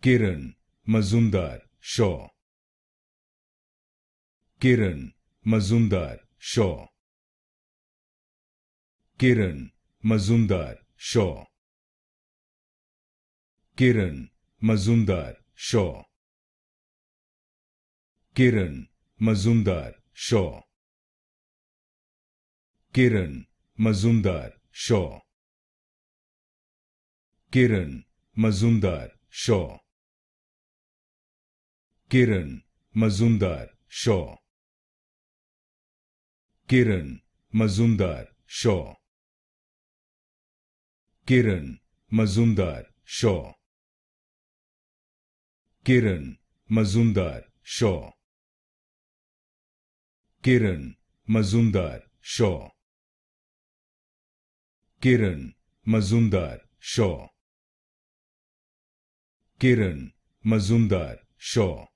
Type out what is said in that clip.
Kiran Mazumdar Shaw. Kiran Mazumdar Shaw. Kiran Mazumdar Shaw. Kiran Mazumdar Shaw. Kiran Mazumdar Shaw. Kiran Mazumdar Shaw. Kiran Mazumdar Shaw. Kiran Mazumdar Shaw. Kiran Mazumdar Shaw. Kiran Mazumdar Shaw. Kiran Mazumdar Shaw. Kiran Mazumdar Shaw. Kiran Mazumdar Shaw. Kiran Mazumdar Shaw.